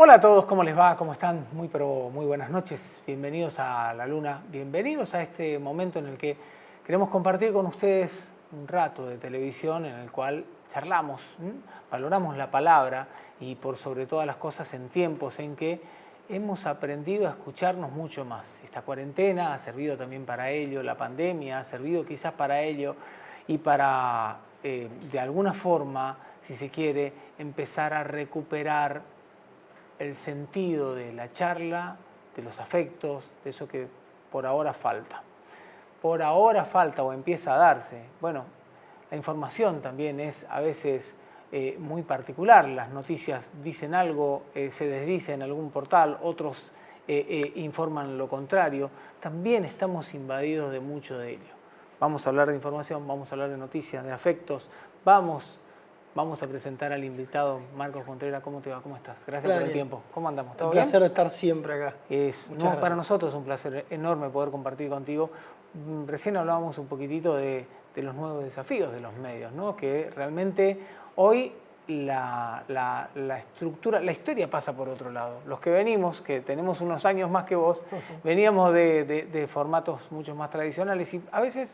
Hola a todos, ¿cómo les va? ¿Cómo están? Muy buenas noches. Bienvenidos a La Luna. Bienvenidos a este momento en el que queremos compartir con ustedes un rato de televisión en el cual charlamos, valoramos la palabra y por sobre todas las cosas en tiempos en que hemos aprendido a escucharnos mucho más. Esta cuarentena ha servido también para ello, la pandemia ha servido quizás para ello y para, de alguna forma, si se quiere, empezar a recuperar el sentido de la charla, de los afectos, de eso que por ahora falta. Por ahora falta o empieza a darse. Bueno, la información también es a veces muy particular. Las noticias dicen algo, se desdice en algún portal, otros informan lo contrario. También estamos invadidos de mucho de ello. Vamos a hablar de información, vamos a hablar de noticias, de afectos, vamos a presentar al invitado Marcos Contreras. ¿Cómo te va? ¿Cómo estás? Gracias por el tiempo. ¿Cómo andamos? ¿Todo bien? Un placer de estar siempre acá. Para nosotros es un placer enorme poder compartir contigo. Recién hablábamos un poquitito de los nuevos desafíos de los medios, ¿no? Que realmente hoy la estructura, la historia pasa por otro lado. Los que venimos, que tenemos unos años más que vos, veníamos de formatos mucho más tradicionales y a veces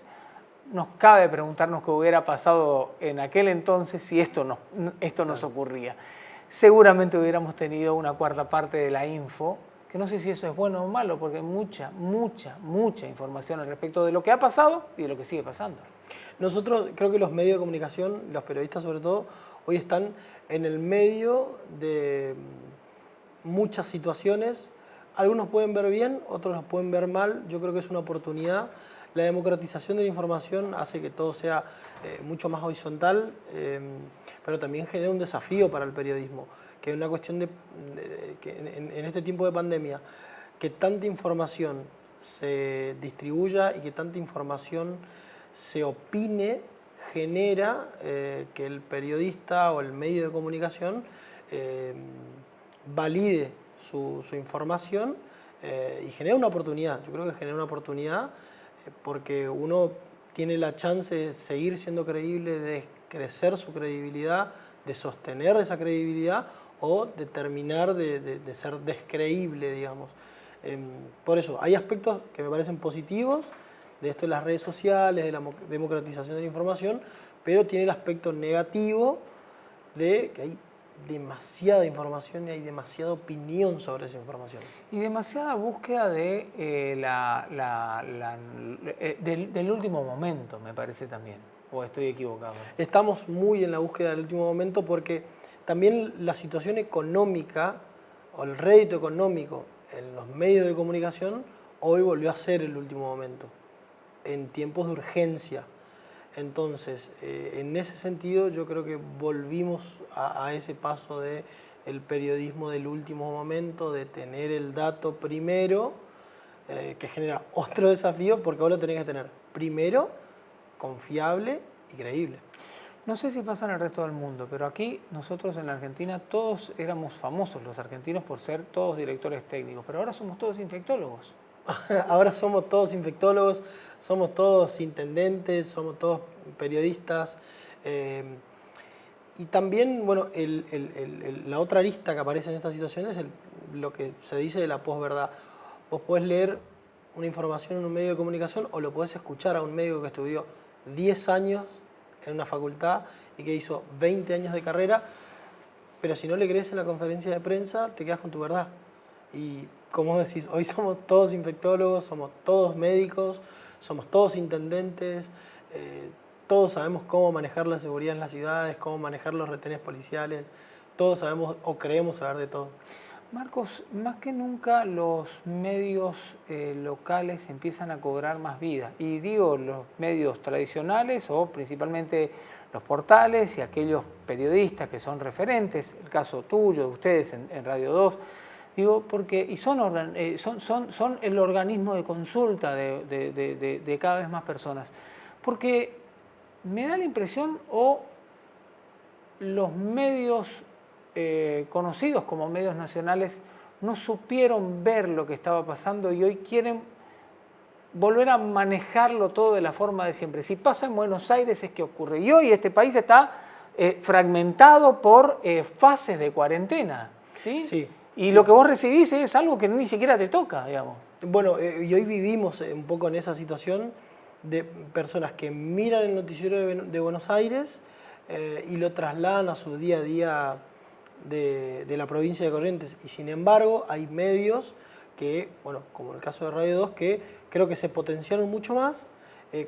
nos cabe preguntarnos qué hubiera pasado en aquel entonces si esto nos ocurría. Seguramente hubiéramos tenido una cuarta parte de la info, que no sé si eso es bueno o malo, porque hay mucha información al respecto de lo que ha pasado y de lo que sigue pasando. Nosotros creo que los medios de comunicación, los periodistas sobre todo, hoy están en el medio de muchas situaciones. Algunos pueden ver bien, otros los pueden ver mal. Yo creo que es una oportunidad. La democratización de la información hace que todo sea mucho más horizontal, pero también genera un desafío para el periodismo, que es una cuestión de que en este tiempo de pandemia, que tanta información se distribuya y que tanta información se opine, genera que el periodista o el medio de comunicación valide su información y genera una oportunidad. Yo creo que genera una oportunidad porque uno tiene la chance de seguir siendo creíble, de crecer su credibilidad, de sostener esa credibilidad o de terminar de ser descreíble, digamos. Por eso, hay aspectos que me parecen positivos de esto de las redes sociales, de la democratización de la información, pero tiene el aspecto negativo de que hay demasiada información y hay demasiada opinión sobre esa información. Y demasiada búsqueda del último momento, me parece también. ¿O estoy equivocado? Estamos muy en la búsqueda del último momento porque también la situación económica o el rédito económico en los medios de comunicación hoy volvió a ser el último momento, en tiempos de urgencia. Entonces, en ese sentido, yo creo que volvimos a ese paso del periodismo del último momento, de tener el dato primero, que genera otro desafío, porque vos lo tenés que tener primero, confiable y creíble. No sé si pasa en el resto del mundo, pero aquí nosotros en la Argentina todos éramos famosos, los argentinos, por ser todos directores técnicos, pero ahora somos todos infectólogos. Ahora somos todos infectólogos, somos todos intendentes, somos todos periodistas. Y también, bueno, la otra arista que aparece en estas situaciones es lo que se dice de la posverdad. Vos podés leer una información en un medio de comunicación o lo podés escuchar a un médico que estudió 10 años en una facultad y que hizo 20 años de carrera, pero si no le crees en la conferencia de prensa, te quedas con tu verdad. Y como decís, hoy somos todos infectólogos, somos todos médicos, somos todos intendentes, todos sabemos cómo manejar la seguridad en las ciudades, cómo manejar los retenes policiales, todos sabemos o creemos saber de todo. Marcos, más que nunca los medios locales empiezan a cobrar más vida. Y digo los medios tradicionales o principalmente los portales y aquellos periodistas que son referentes, el caso tuyo, de ustedes en Radio 2, digo, porque son el organismo de consulta de cada vez más personas. Porque me da la impresión, o los medios conocidos como medios nacionales no supieron ver lo que estaba pasando y hoy quieren volver a manejarlo todo de la forma de siempre. Si pasa en Buenos Aires es que ocurre. Y hoy este país está fragmentado por fases de cuarentena. ¿Sí? Sí. Y Sí. lo que vos recibís es algo que ni siquiera te toca, digamos. Bueno, y hoy vivimos un poco en esa situación de personas que miran el noticiero de Buenos Aires y lo trasladan a su día a día de la provincia de Corrientes. Y sin embargo, hay medios que, bueno, como el caso de Radio 2, que creo que se potenciaron mucho más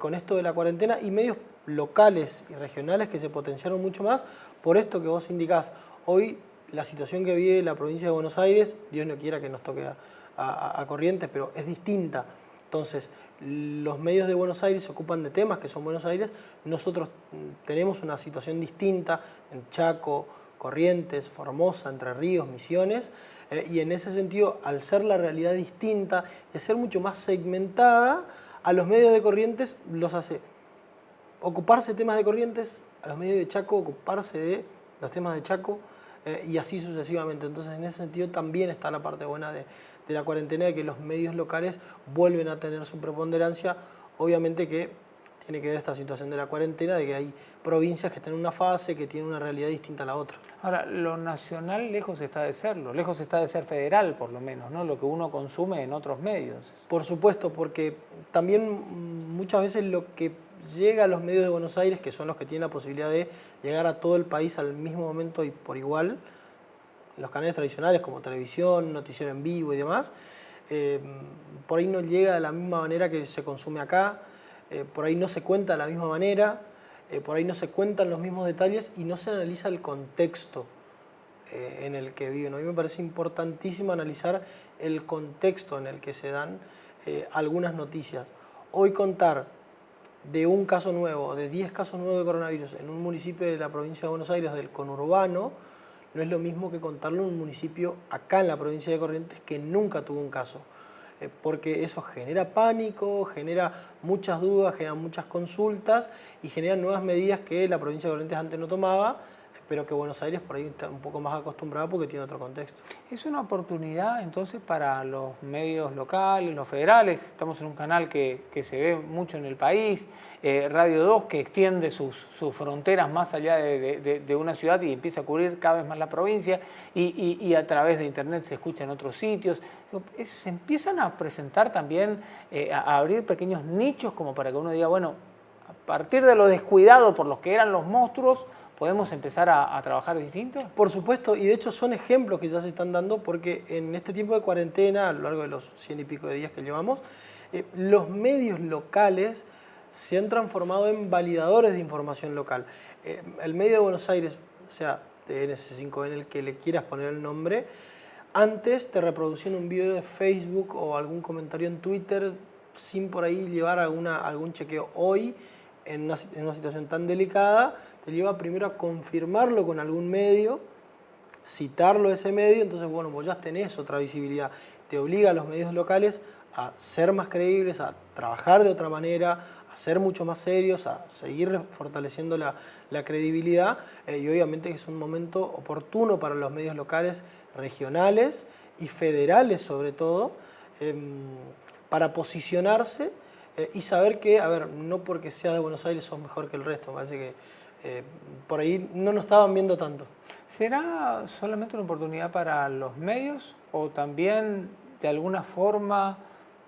con esto de la cuarentena, y medios locales y regionales que se potenciaron mucho más por esto que vos indicás. Hoy la situación que vive la provincia de Buenos Aires, Dios no quiera que nos toque a Corrientes, pero es distinta. Entonces, los medios de Buenos Aires se ocupan de temas que son Buenos Aires. Nosotros tenemos una situación distinta en Chaco, Corrientes, Formosa, Entre Ríos, Misiones, y en ese sentido, al ser la realidad distinta y ser mucho más segmentada, a los medios de Corrientes los hace ocuparse de temas de Corrientes, a los medios de Chaco ocuparse de los temas de Chaco, y así sucesivamente. Entonces, en ese sentido también está la parte buena de la cuarentena, de que los medios locales vuelven a tener su preponderancia. Obviamente que tiene que ver esta situación de la cuarentena, de que hay provincias que están en una fase, que tienen una realidad distinta a la otra. Ahora, lo nacional lejos está de serlo, lejos está de ser federal por lo menos, ¿no? Lo que uno consume en otros medios. Por supuesto, porque también muchas veces lo que llega a los medios de Buenos Aires, que son los que tienen la posibilidad de llegar a todo el país al mismo momento y por igual, los canales tradicionales como televisión, noticiero en vivo y demás, por ahí no llega de la misma manera que se consume acá, por ahí no se cuenta de la misma manera, por ahí no se cuentan los mismos detalles y no se analiza el contexto en el que viven. A mí me parece importantísimo analizar el contexto en el que se dan algunas noticias. Hoy contar de un caso nuevo, de 10 casos nuevos de coronavirus en un municipio de la provincia de Buenos Aires, del conurbano, no es lo mismo que contarlo en un municipio acá en la provincia de Corrientes que nunca tuvo un caso. Porque eso genera pánico, genera muchas dudas, genera muchas consultas y genera nuevas medidas que la provincia de Corrientes antes no tomaba, pero que Buenos Aires por ahí está un poco más acostumbrada porque tiene otro contexto. Es una oportunidad entonces para los medios locales, los federales. Estamos en un canal que se ve mucho en el país, Radio 2, que extiende sus fronteras más allá de una ciudad y empieza a cubrir cada vez más la provincia, y a través de internet se escucha en otros sitios. Se empiezan a presentar también, a abrir pequeños nichos como para que uno diga, bueno, a partir de lo descuidado por los que eran los monstruos, ¿podemos empezar a trabajar distinto? Por supuesto, y de hecho son ejemplos que ya se están dando porque en este tiempo de cuarentena, a lo largo de los 100 y pico de días que llevamos, los medios locales se han transformado en validadores de información local. El medio de Buenos Aires, o sea, TNC5, en el que le quieras poner el nombre, antes te reproducían un video de Facebook o algún comentario en Twitter sin por ahí llevar algún chequeo. Hoy, en una situación tan delicada, te lleva primero a confirmarlo con algún medio, citarlo a ese medio, entonces bueno, vos ya tenés otra visibilidad. Te obliga a los medios locales a ser más creíbles, a trabajar de otra manera, a ser mucho más serios, a seguir fortaleciendo la credibilidad, y obviamente es un momento oportuno para los medios locales, regionales y federales sobre todo, para posicionarse y saber que, a ver, no porque sea de Buenos Aires sos mejor que el resto, parece que por ahí no nos estaban viendo tanto. ¿Será solamente una oportunidad para los medios o también de alguna forma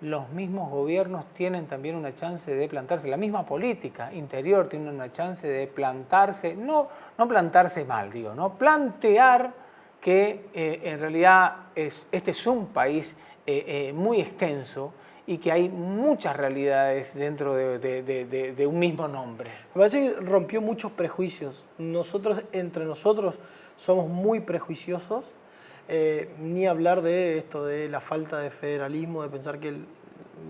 los mismos gobiernos tienen también una chance de plantarse? La misma política interior tiene una chance de plantarse, no plantarse mal, digo, ¿no? Plantear que en realidad este es un país muy extenso y que hay muchas realidades dentro de un mismo nombre. Me parece que rompió muchos prejuicios. Entre nosotros, somos muy prejuiciosos, ni hablar de esto, de la falta de federalismo, de pensar que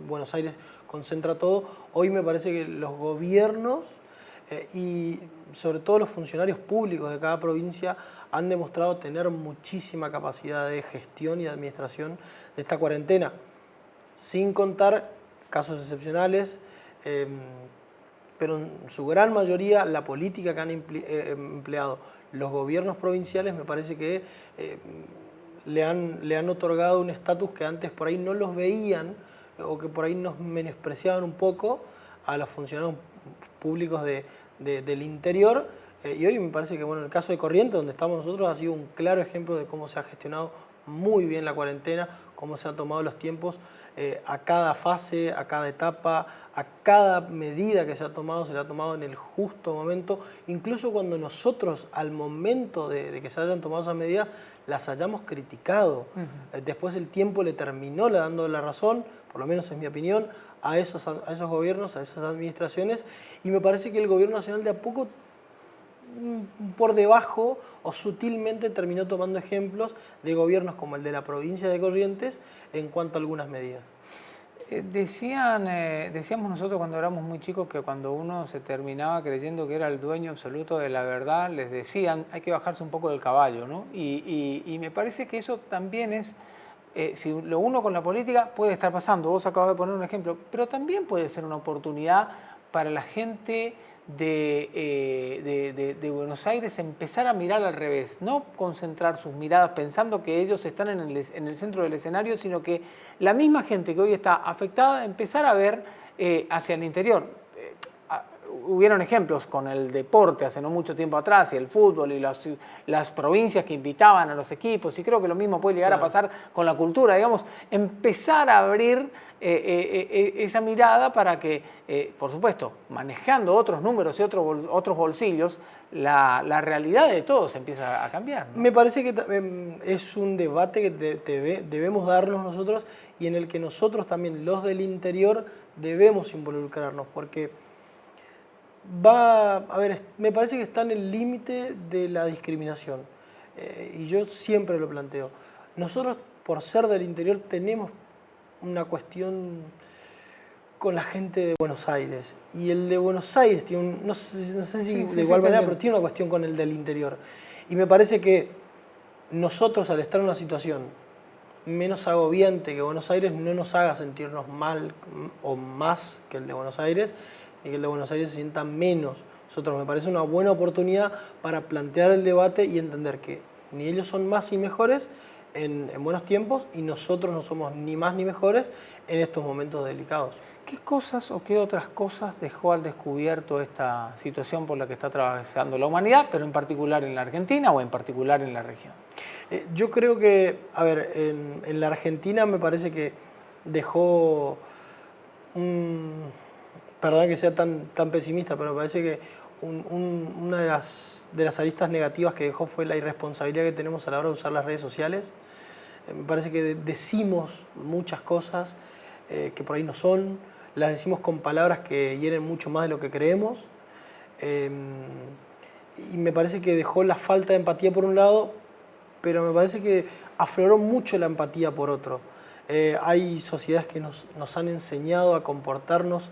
Buenos Aires concentra todo. Hoy me parece que los gobiernos y sobre todo los funcionarios públicos de cada provincia han demostrado tener muchísima capacidad de gestión y de administración de esta cuarentena, sin contar casos excepcionales, pero en su gran mayoría la política que han empleado los gobiernos provinciales me parece que le han otorgado un estatus que antes por ahí no los veían o que por ahí nos menospreciaban un poco a los funcionarios públicos del interior, y hoy me parece que bueno, el caso de Corrientes, donde estamos nosotros, ha sido un claro ejemplo de cómo se ha gestionado muy bien la cuarentena, cómo se han tomado los tiempos a cada fase, a cada etapa, a cada medida que se ha tomado, se la ha tomado en el justo momento, incluso cuando nosotros al momento de que se hayan tomado esas medidas las hayamos criticado. Después el tiempo le terminó dando la razón, por lo menos es mi opinión, a esos gobiernos, a esas administraciones, y me parece que el gobierno nacional de a poco por debajo o sutilmente terminó tomando ejemplos de gobiernos como el de la provincia de Corrientes en cuanto a algunas medidas. Decíamos nosotros cuando éramos muy chicos que cuando uno se terminaba creyendo que era el dueño absoluto de la verdad, les decían hay que bajarse un poco del caballo, ¿no? Y me parece que eso también es, si lo uno con la política puede estar pasando, vos acabas de poner un ejemplo, pero también puede ser una oportunidad para la gente de Buenos Aires empezar a mirar al revés, no concentrar sus miradas pensando que ellos están en el centro del escenario, sino que la misma gente que hoy está afectada empezar a ver hacia el interior. Hubieron ejemplos con el deporte hace no mucho tiempo atrás y el fútbol y las provincias que invitaban a los equipos, y creo que lo mismo puede llegar a pasar con la cultura, digamos, empezar a abrir esa mirada para que, por supuesto, manejando otros números y otros bolsillos, la realidad de todos empieza a cambiar, ¿no? Me parece que es un debate que debemos darnos nosotros y en el que nosotros también, los del interior, debemos involucrarnos, porque me parece que está en el límite de la discriminación, y yo siempre lo planteo. Nosotros, por ser del interior, tenemos una cuestión con la gente de Buenos Aires, y el de Buenos Aires tiene no sé si de igual manera, pero tiene una cuestión con el del interior, y me parece que nosotros, al estar en una situación menos agobiante que Buenos Aires, no nos haga sentirnos mal o más que el de Buenos Aires, y que el de Buenos Aires se sienta menos. Nosotros, me parece una buena oportunidad para plantear el debate y entender que ni ellos son más y mejores en buenos tiempos, y nosotros no somos ni más ni mejores en estos momentos delicados. ¿Qué cosas o qué otras cosas dejó al descubierto esta situación por la que está atravesando la humanidad, pero en particular en la Argentina o en particular en la región? Yo creo que, en la Argentina me parece que dejó perdón que sea tan pesimista, pero me parece que una de las aristas negativas que dejó fue la irresponsabilidad que tenemos a la hora de usar las redes sociales. Me parece que decimos muchas cosas que por ahí no son, las decimos con palabras que hieren mucho más de lo que creemos, y me parece que dejó la falta de empatía por un lado, pero me parece que afloró mucho la empatía por otro. Hay sociedades que nos han enseñado a comportarnos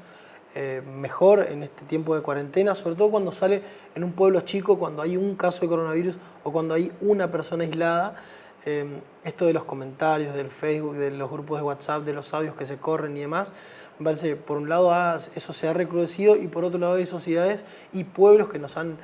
mejor en este tiempo de cuarentena, sobre todo cuando sale en un pueblo chico, cuando hay un caso de coronavirus o cuando hay una persona aislada. Esto de los comentarios, del Facebook, de los grupos de WhatsApp, de los audios que se corren y demás, me parece que por un lado eso se ha recrudecido, y por otro lado hay sociedades y pueblos que nos han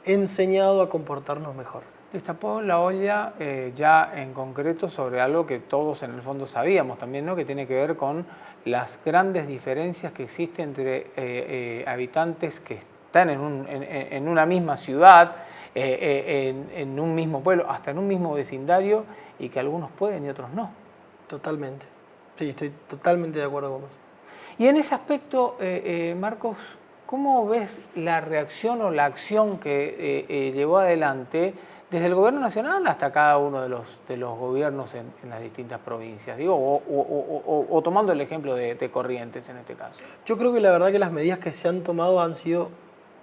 enseñado a comportarnos mejor. Destapó la olla ya en concreto sobre algo que todos en el fondo sabíamos también, ¿no? Que tiene que ver con las grandes diferencias que existen entre habitantes que están en una misma ciudad, en un mismo pueblo, hasta en un mismo vecindario, y que algunos pueden y otros no. Totalmente. Sí, estoy totalmente de acuerdo con vos. Y en ese aspecto, Marcos, ¿cómo ves la reacción o la acción que llevó adelante desde el gobierno nacional hasta cada uno de los gobiernos en las distintas provincias? Digo, o tomando el ejemplo de Corrientes en este caso. Yo creo que la verdad que las medidas que se han tomado han sido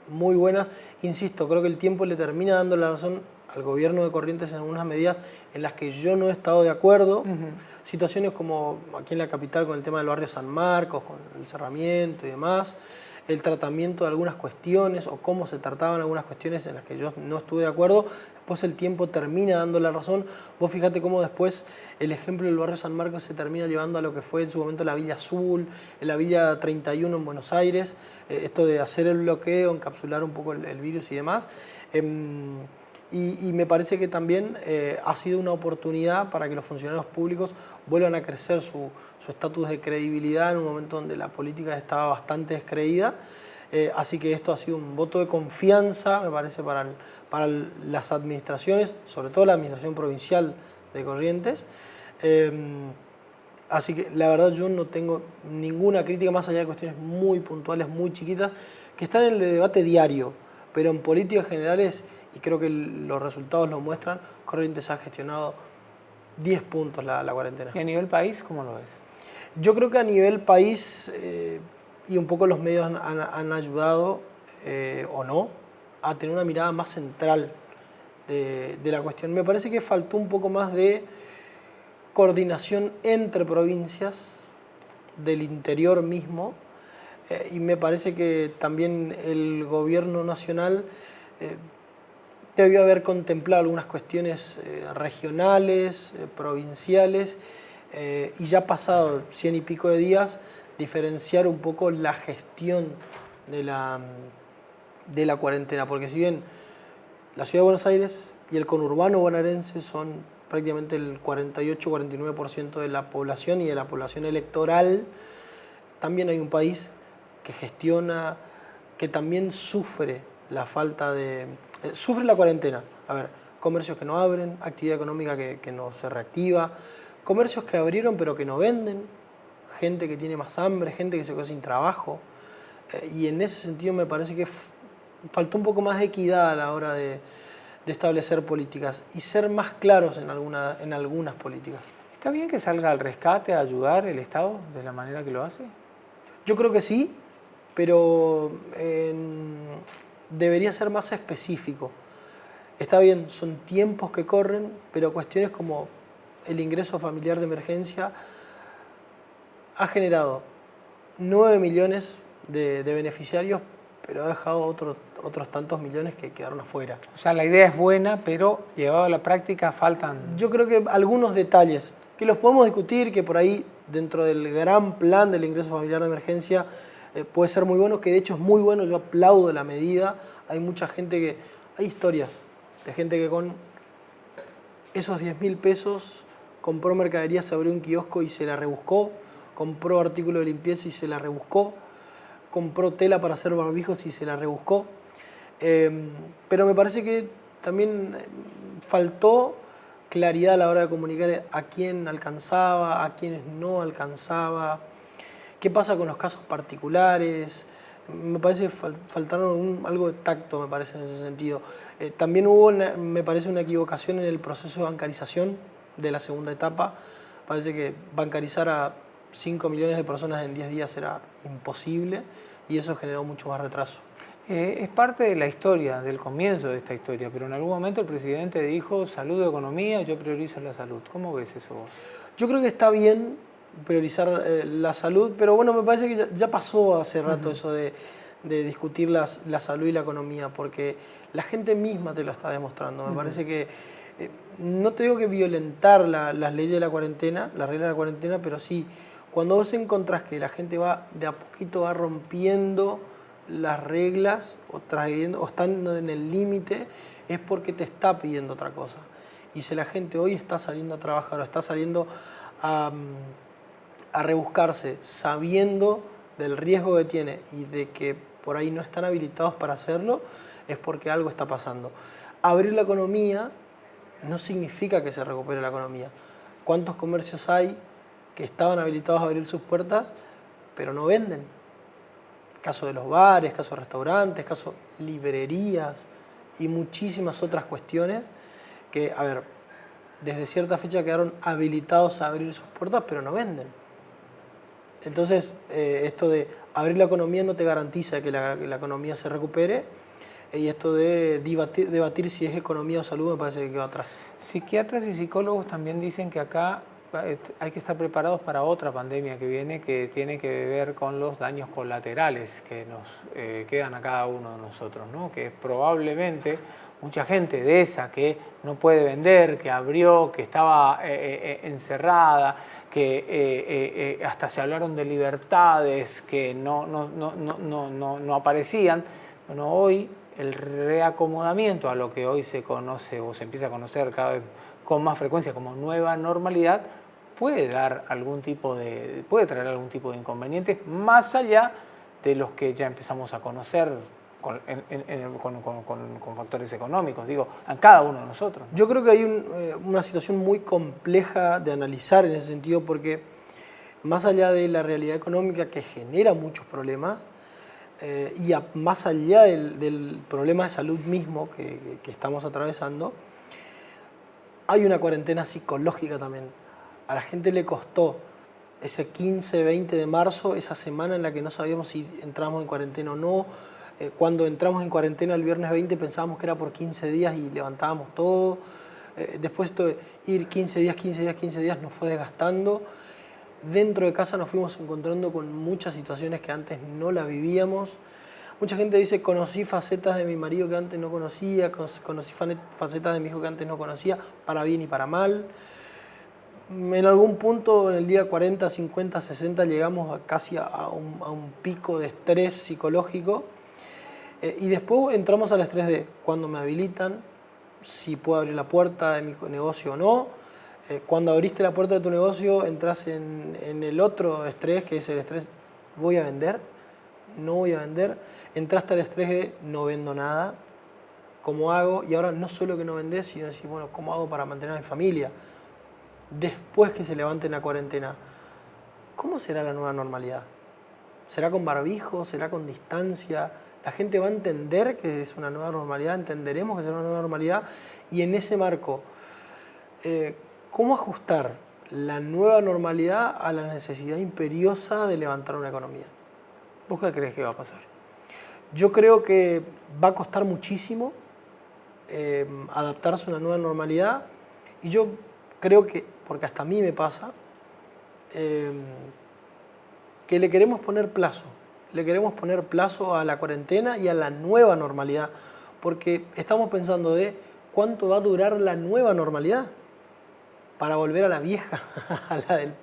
muy buenas. Insisto, creo que el tiempo le termina dando la razón al gobierno de Corrientes en algunas medidas en las que yo no he estado de acuerdo. Situaciones como aquí en la capital con el tema del barrio San Marcos, con el cerramiento y demás, el tratamiento de algunas cuestiones o cómo se trataban algunas cuestiones en las que yo no estuve de acuerdo. Después el tiempo termina dando la razón. Vos fíjate cómo después el ejemplo del barrio San Marcos se termina llevando a lo que fue en su momento la Villa Azul, la Villa 31 en Buenos Aires, esto de hacer el bloqueo, encapsular un poco el virus y demás. Y me parece que también ha sido una oportunidad para que los funcionarios públicos vuelvan a crecer su estatus de credibilidad en un momento donde la política estaba bastante descreída. Así que esto ha sido un voto de confianza, me parece, para las administraciones, sobre todo la administración provincial de Corrientes. Así que la verdad yo no tengo ninguna crítica más allá de cuestiones muy puntuales, muy chiquitas, que están en el debate diario, pero en políticas generales, y creo que los resultados lo muestran, Corrientes ha gestionado 10 puntos la cuarentena. ¿Y a nivel país cómo lo ves? Yo creo que a nivel país, y un poco los medios han ayudado, o no, a tener una mirada más central de la cuestión. Me parece que faltó un poco más de coordinación entre provincias del interior mismo, y me parece que también el gobierno nacional debió haber contemplado algunas cuestiones regionales, provinciales, y ya pasado 100 y pico de días, diferenciar un poco la gestión de la cuarentena, porque si bien la Ciudad de Buenos Aires y el conurbano bonaerense son prácticamente el 48-49% de la población y de la población electoral, también hay un país que gestiona, que también sufre la falta de... sufre la cuarentena. A ver, comercios que no abren, actividad económica que no se reactiva, comercios que abrieron pero que no venden, gente que tiene más hambre, gente que se quedó sin trabajo. Y en ese sentido me parece que faltó un poco más de equidad a la hora de establecer políticas y ser más claros en algunas políticas. ¿Está bien que salga al rescate a ayudar el Estado de la manera que lo hace? Yo creo que sí, pero debería ser más específico. Está bien, son tiempos que corren, pero cuestiones como el ingreso familiar de emergencia ha generado 9 millones de beneficiarios, pero ha dejado otros tantos millones que quedaron afuera. O sea, la idea es buena, pero llevado a la práctica faltan... Yo creo que algunos detalles, que los podemos discutir, que por ahí dentro del gran plan del ingreso familiar de emergencia puede ser muy bueno, que de hecho es muy bueno, yo aplaudo la medida. Hay mucha gente que... Hay historias de gente que con esos 10.000 pesos compró mercadería, se abrió un kiosco y se la rebuscó, compró artículos de limpieza y se la rebuscó, compró tela para hacer barbijos y se la rebuscó. Pero me parece que también faltó claridad a la hora de comunicar a quién alcanzaba, a quiénes no alcanzaba, qué pasa con los casos particulares. Me parece que faltaron algo de tacto, me parece, en ese sentido. También hubo, me parece, una equivocación en el proceso de bancarización de la segunda etapa. Parece que bancarizar a 5 millones de personas en 10 días era imposible y eso generó mucho más retraso. Es parte de la historia, del comienzo de esta historia, pero en algún momento el presidente dijo salud o economía, yo priorizo la salud. ¿Cómo ves eso vos? Yo creo que está bien priorizar la salud, pero bueno, me parece que ya pasó hace rato eso de discutir la salud y la economía, porque la gente misma te lo está demostrando. Me parece que, no te digo que violentar las leyes de la cuarentena, las reglas de la cuarentena, pero sí, cuando vos encontrás que la gente de a poquito va rompiendo las reglas o estando en el límite, es porque te está pidiendo otra cosa. Y si la gente hoy está saliendo a trabajar o está saliendo a rebuscarse sabiendo del riesgo que tiene y de que por ahí no están habilitados para hacerlo, es porque algo está pasando. Abrir la economía no significa que se recupere la economía. ¿Cuántos comercios hay que estaban habilitados a abrir sus puertas pero no venden? Caso de los bares, caso de restaurantes, caso de librerías y muchísimas otras cuestiones que, a ver, desde cierta fecha quedaron habilitados a abrir sus puertas pero no venden. Entonces, esto de abrir la economía no te garantiza que la economía se recupere, y esto de debatir si es economía o salud me parece que quedó atrás. Psiquiatras y psicólogos también dicen que acá hay que estar preparados para otra pandemia que viene, que tiene que ver con los daños colaterales que nos quedan a cada uno de nosotros, ¿no? Que probablemente mucha gente de esa que no puede vender, que abrió, que estaba encerrada, que hasta se hablaron de libertades que no aparecían. Bueno, hoy el reacomodamiento a lo que hoy se conoce o se empieza a conocer cada vez con más frecuencia como nueva normalidad puede traer algún tipo de inconvenientes más allá de los que ya empezamos a conocer con factores económicos, digo, en cada uno de nosotros. Yo creo que hay una situación muy compleja de analizar en ese sentido, porque más allá de la realidad económica que genera muchos problemas, más allá del problema de salud mismo que estamos atravesando, hay una cuarentena psicológica también. A la gente le costó ese 15, 20 de marzo, esa semana en la que no sabíamos si entramos en cuarentena o no. Cuando entramos en cuarentena el viernes 20 pensábamos que era por 15 días y levantábamos todo. Después de ir 15 días, 15 días, 15 días nos fue desgastando. Dentro de casa nos fuimos encontrando con muchas situaciones que antes no las vivíamos. Mucha gente dice, conocí facetas de mi marido que antes no conocía, conocí facetas de mi hijo que antes no conocía, para bien y para mal. En algún punto, en el día 40, 50, 60, llegamos casi a un pico de estrés psicológico. Y después entramos al estrés de cuándo me habilitan, si puedo abrir la puerta de mi negocio o no. Cuando abriste la puerta de tu negocio, entras en el otro estrés, que es el estrés, ¿voy a vender? ¿No voy a vender? Entraste al estrés de no vendo nada, ¿cómo hago? Y ahora no solo que no vendés, sino decir, bueno, ¿cómo hago para mantener a mi familia? Después que se levanten la cuarentena, ¿cómo será la nueva normalidad? ¿Será con barbijo? ¿Será con distancia? La gente va a entender que es una nueva normalidad, entenderemos que es una nueva normalidad, y en ese marco, ¿cómo ajustar la nueva normalidad a la necesidad imperiosa de levantar una economía? ¿Vos qué crees que va a pasar? Yo creo que va a costar muchísimo adaptarse a una nueva normalidad, y yo creo que, porque hasta a mí me pasa, que le queremos poner plazo. Le queremos poner plazo a la cuarentena y a la nueva normalidad, porque estamos pensando de cuánto va a durar la nueva normalidad para volver a la vieja,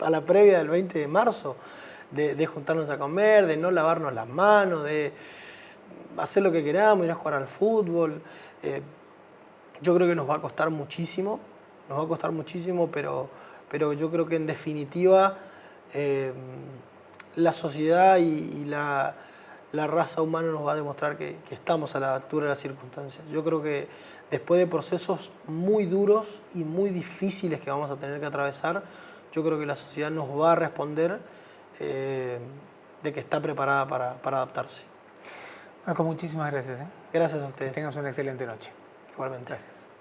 a la previa del 20 de marzo, de juntarnos a comer, de no lavarnos las manos, de hacer lo que queramos, ir a jugar al fútbol. Yo creo que nos va a costar muchísimo, pero yo creo que en definitiva la sociedad y la raza humana nos va a demostrar que estamos a la altura de las circunstancias. Yo creo que después de procesos muy duros y muy difíciles que vamos a tener que atravesar, yo creo que la sociedad nos va a responder de que está preparada para adaptarse. Marco, muchísimas gracias. Gracias a ustedes. Que tengas una excelente noche. Igualmente. Gracias.